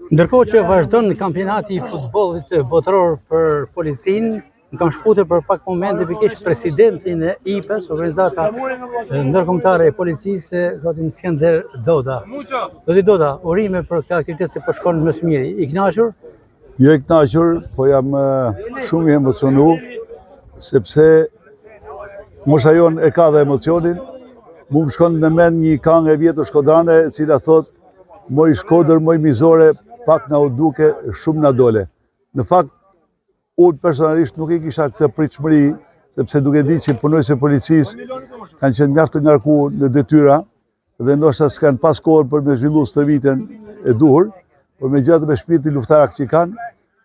Ndërkohë që vazhdon kampionati I futbollit botëror për policinë, më kam shputur për pak momente pikërisht presidentin e IPA-s, organizata ndërkombëtare e policisë, zotin Skender Doda. Zoti Doda, urime për këtë aktivitet se po shkon më së miri. I kënaqur? Jo I kënaqur, po jam shumë I emocionuar, sepse mosha jon e ka dhe emocionin. Mu më shkon në mend një këngë e vjetër shkodane, e cila thot: "Moj Shkodër, moj mizore, pak na u duke, shumë na dole." Në fakt, unë personalisht nuk I kisha këtë pritshmëri, sepse duke ditë që punojësit e policisë kanë qenë mjaft të ngarkuar në detyra dhe ndoshta s'kan pas kohën për me zhvillu stërvitjen e duhur, por megjithatë me shpirtin luftarak që kanë,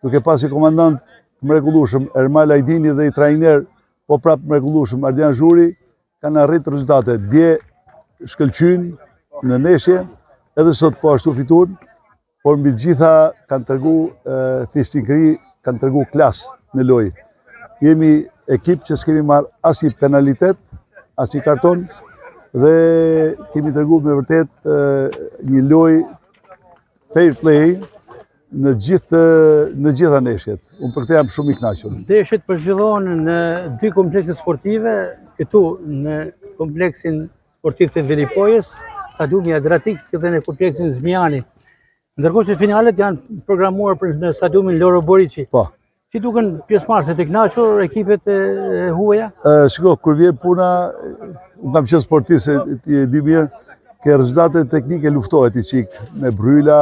duke pasi komandant të mrekullueshëm Ermal Ajdini dhe I trajner po prapë mrekullueshëm Ardian Zhuri, kanë arritë rezultate. Dje shkëlqyn në Neshje, edhe sot po ashtu fituan, por mbi gjitha kanë tregu fisnikëri, kanë tregu klasë në lojë. Jemi ekip që s'kemi marrë as një penalitet, as një karton, dhe kemi tregu me vërtet një lojë fair play në gjitha neshjet. Unë për këtë jam shumë I kënaqur. Ndeshjet përzhvillohen në dy komplekse sportive, këtu në kompleksin sportiv të Velipojës, stadiumi Adratik, si dhe në kompleksin Zmijani. Ndërkohë që finalet janë programuar për në stadiumin Loro Boriçi. Po. Si duken pjesëmarrësit e kënaqur ekipet e huaja? Shiko, kur vjen puna, unë kam qenë sportist e di mirë, ke rezultate teknike luftohet I qik, me bryla,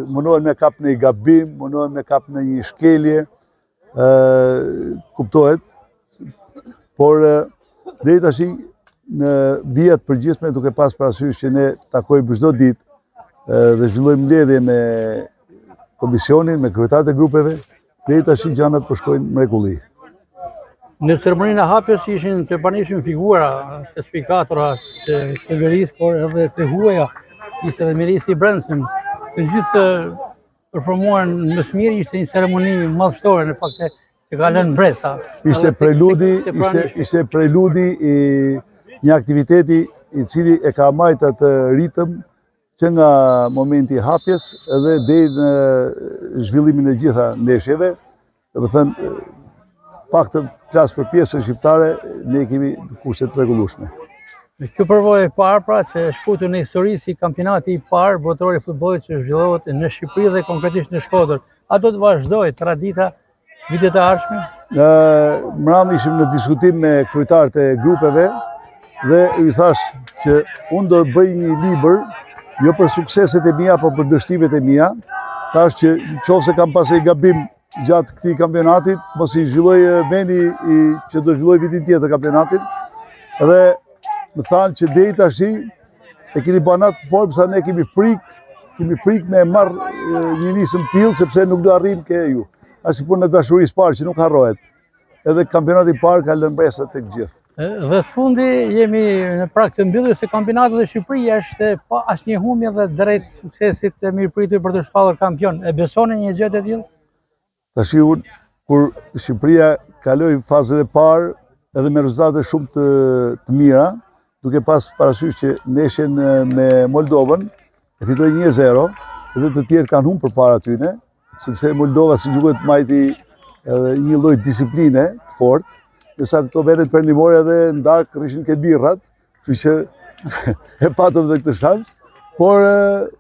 mundohen me kap në I gabim, mundohen me kap në një shkelje, kuptohet, por deri tash në vijat përgjithshme duke pas parasysh që ne takojmë çdo ditë dhe zhvillojmë mbledhje me komisionin, me kryetarët e grupeve, deri tash gjanat po shkojnë mrekulli. Në ceremoninë e hapjes ishin të pranishëm figura të spikatora të qeverisë, por edhe të huaja, ishte edhe ministri I brendshëm. Të gjithë performuan më së miri, ishte një ceremoni madhështore në fakt që ka lënë bresa. Ishte preludi I një aktiviteti I cili e ka marrë atë ritëm që nga momenti I hapjes edhe deri në zhvillimin e gjitha ndeshjeve, domethënë pak të flas për pjesën shqiptare, ne kemi kushte të rregullueshme. Kjo përvojë e parë pra që është futur në histori si kampionati I parë botëror I futbollit që zhvillohet në Shqipëri dhe konkretisht në Shkodër. A do të vazhdojë tradita vitet e ardhshme? Mram ishim në diskutim me kryetarët e grupeve dhe I thash që unë do të bëj një libër jo për sukseset e mia, por për dështimet e mia. Thash që nëse kam pasur gabim gjatë këtij kampionatit, mos I zhvilloj vendi që do zhvilloj vitin tjetër kampionatin. Dhe më thanë që deri tash e keni bërë atë formë sa ne kemi frikë me marr një nisëm tillë sepse nuk do arrijmë ke ju. Është si punë e dashurisë parë që nuk harrohet. Edhe kampionati I parë ka lënë bresa tek gjithë. Dhe sfundi jemi në prag të mbylljes së kampionatit dhe Shqipëria është pa asnjë humbje dhe drejt suksesit të mirëpritur për të shpallur kampion. E besoni një gjë të tillë? Tash unë, kur Shqipëria kaloi fazën e parë edhe me rezultate shumë të mira, duke pas parasysh që ndeshjen me Moldovën e fitoi 1-0, edhe të tjerë kanë humbur përpara tyne, sepse Moldova si duket majti edhe një lloj disipline të fortë, ndërsa këto vendet perëndimore edhe ndark rrishin ke birrat, kështu që e patëm edhe këtë shans, por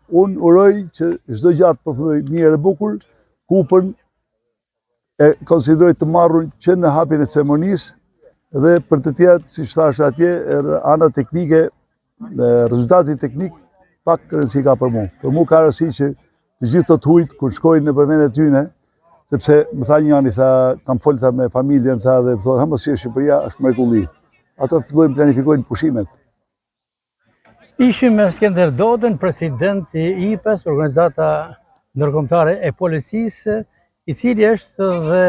unë uroj që çdo gjë të përfundojë mirë dhe bukur, kupën e konsideroj të marrur që në hapjen e ceremonisë dhe për të tjerat, siç thash atje, ana teknike, rezultati teknik pak rëndësi ka për mua. Për mua ka rëndësi që të gjithë të huajt kur shkojnë në vendet tyne, sepse më tha një ani, kam folur me familjen, dhe thonë, mos si Shqipëria është mrekulli. Ato fillojnë planifikojnë pushimet. Ishim me Skender Dodën, president I IPA-s, organizata ndërkombëtare e policisë, I cili është dhe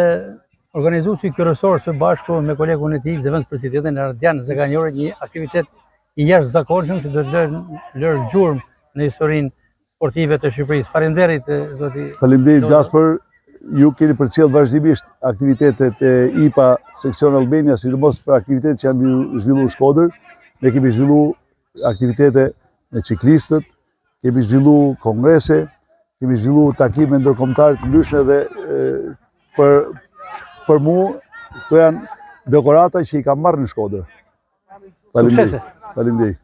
organizuesi kryesor së bashku me kolegun e tij, zëvendës presidentin Ardian Zaganjori, një aktivitet I jashtëzakonshëm që do të lërë gjurmë në historinë sportive të Shqipërisë. Faleminderit zoti. Faleminderit Gasper, ju keni përcjell vazhdimisht aktivitetet e IPA seksion Albania, sidomos për aktivitetet që janë zhvilluar në Shkodër. Ne kemi zhvilluar aktivitete me ciklistët, kemi zhvilluar kongrese, kemi zhvilluar takime ndërkombëtare të ndryshme dhe për mu këto janë dekorata që i kam marrë në Shkodër. Suksese. Faleminderit.